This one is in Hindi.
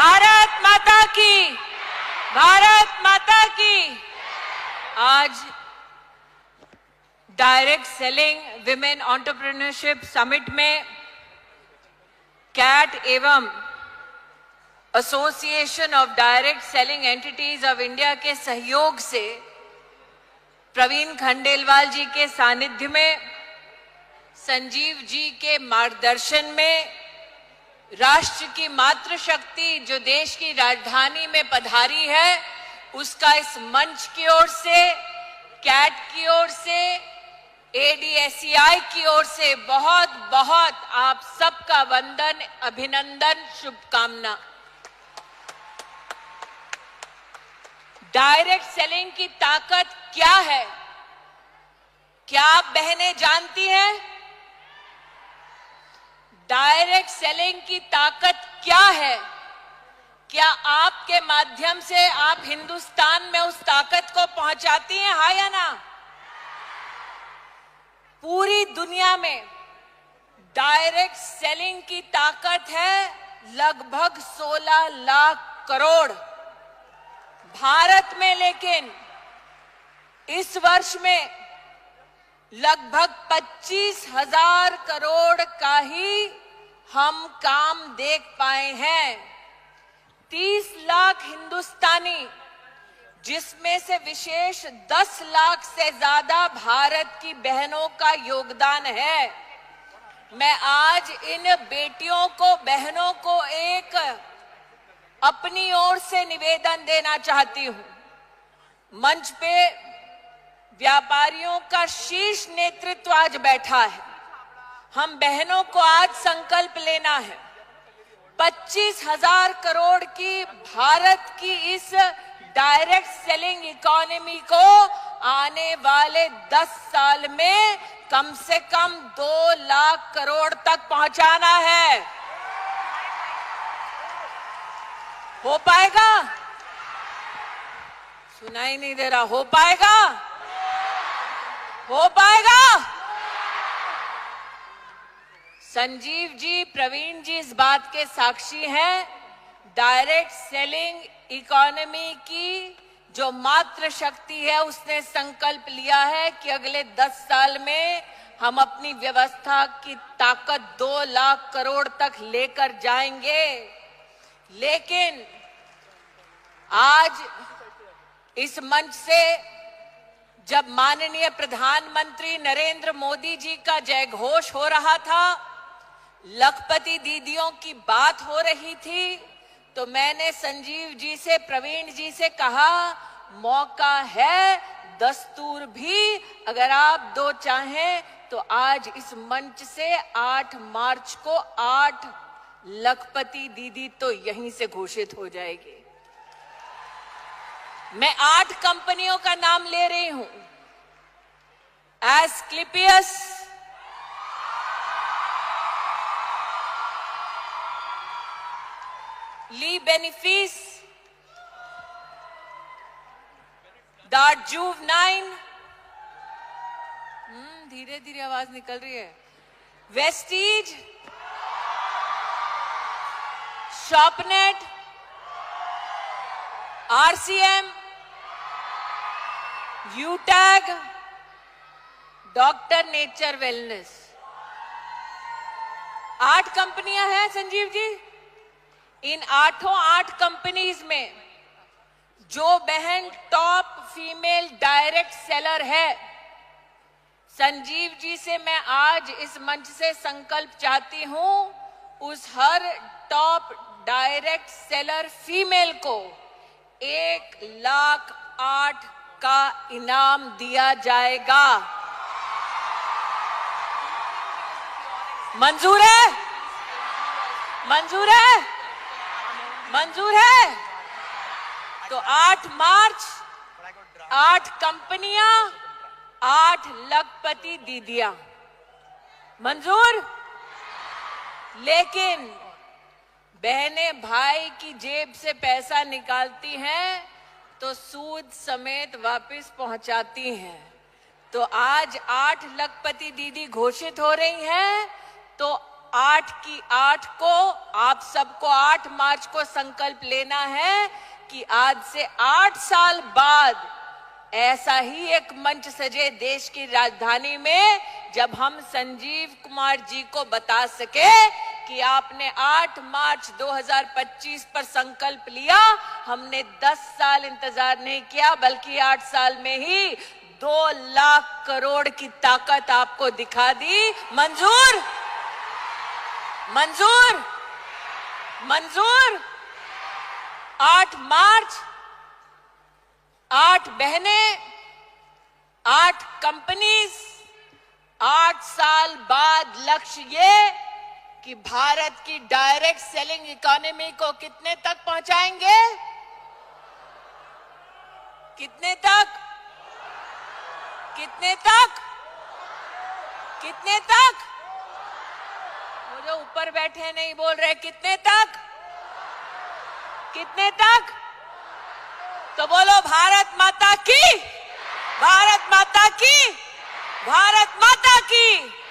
भारत माता की, भारत माता की। आज direct selling women entrepreneurship summit में कैट एवं association of direct selling entities of India के सहयोग से प्रवीण खंडेलवाल जी के सानिध्य में, संजीव जी के मार्गदर्शन में राष्ट्र की मातृशक्ति जो देश की राजधानी में पधारी है, उसका इस मंच की ओर से, कैट की ओर से, एडीएसईआई की ओर से बहुत बहुत आप सबका वंदन, अभिनंदन, शुभकामना। डायरेक्ट सेलिंग की ताकत क्या है? क्या आप बहनें जानती हैं? डायरेक्ट सेलिंग की ताकत क्या है? क्या आपके माध्यम से आप हिंदुस्तान में उस ताकत को पहुंचाती हैं, हाँ या ना? पूरी दुनिया में डायरेक्ट सेलिंग की ताकत है लगभग 16 लाख करोड़। भारत में लेकिन इस वर्ष में लगभग 25,000 करोड़ का ही हम काम देख पाए हैं। 30 लाख हिंदुस्तानी, जिसमें से विशेष 10 लाख से ज्यादा भारत की बहनों का योगदान है। मैं आज इन बेटियों को, बहनों को एक अपनी ओर से निवेदन देना चाहती हूं। मंच पे व्यापारियों का शीर्ष नेतृत्व आज बैठा है। हम बहनों को आज संकल्प लेना है। 25,000 करोड़ की भारत की इस डायरेक्ट सेलिंग इकोनॉमी को आने वाले 10 साल में कम से कम 2 लाख करोड़ तक पहुंचाना है। हो पाएगा? सुनाई नहीं दे रहा। हो पाएगा? हो पाएगा? संजीव जी, प्रवीण जी इस बात के साक्षी हैं। डायरेक्ट सेलिंग इकोनॉमी की जो मात्र शक्ति है, उसने संकल्प लिया है कि अगले 10 साल में हम अपनी व्यवस्था की ताकत 2 लाख करोड़ तक लेकर जाएंगे। लेकिन आज इस मंच से जब माननीय प्रधानमंत्री नरेंद्र मोदी जी का जयघोष हो रहा था, लखपति दीदियों की बात हो रही थी, तो मैंने संजीव जी से, प्रवीण जी से कहा, मौका है, दस्तूर भी, अगर आप दो चाहें तो आज इस मंच से 8 मार्च को 8 लखपति दीदी तो यहीं से घोषित हो जाएगी। मैं 8 कंपनियों का नाम ले रही हूं। एस्क्लेपियस, ली बेनिफिस, दार्जुव9, धीरे धीरे आवाज निकल रही है, वेस्टीज, शॉपनेट, आरसीएम, यूटैग, डॉक्टर नेचर वेलनेस। 8 कंपनियां हैं संजीव जी। इन 8 कंपनीज में जो बहन टॉप फीमेल डायरेक्ट सेलर है, संजीव जी से मैं आज इस मंच से संकल्प चाहती हूं, उस हर टॉप डायरेक्ट सेलर फीमेल को 1,08,000 का इनाम दिया जाएगा। मंजूर है? मंजूर है? मंजूर है? तो 8 मार्च, 8 कंपनियां, 8 लखपति दीदियां। मंजूर? लेकिन बहनें भाई की जेब से पैसा निकालती हैं तो सूद समेत वापस पहुंचाती हैं। तो आज 8 लखपति दीदी घोषित हो रही हैं, तो 8 को आप सबको 8 मार्च को संकल्प लेना है कि आज से 8 साल बाद ऐसा ही एक मंच सजे देश की राजधानी में, जब हम संजीव कुमार जी को बता सके कि आपने 8 मार्च 2025 पर संकल्प लिया। हमने 10 साल इंतजार नहीं किया, बल्कि 8 साल में ही 2 लाख करोड़ की ताकत आपको दिखा दी। मंजूर? मंजूर? मंजूर? 8 मार्च, 8 बहनें, 8 कंपनीज, 8 साल बाद लक्ष्य ये कि भारत की डायरेक्ट सेलिंग इकोनॉमी को कितने तक पहुंचाएंगे? कितने तक? कितने तक? कितने तक? वो जो ऊपर बैठे नहीं बोल रहे, कितने तक? कितने तक? तो बोलो भारत माता की, भारत माता की, भारत माता की।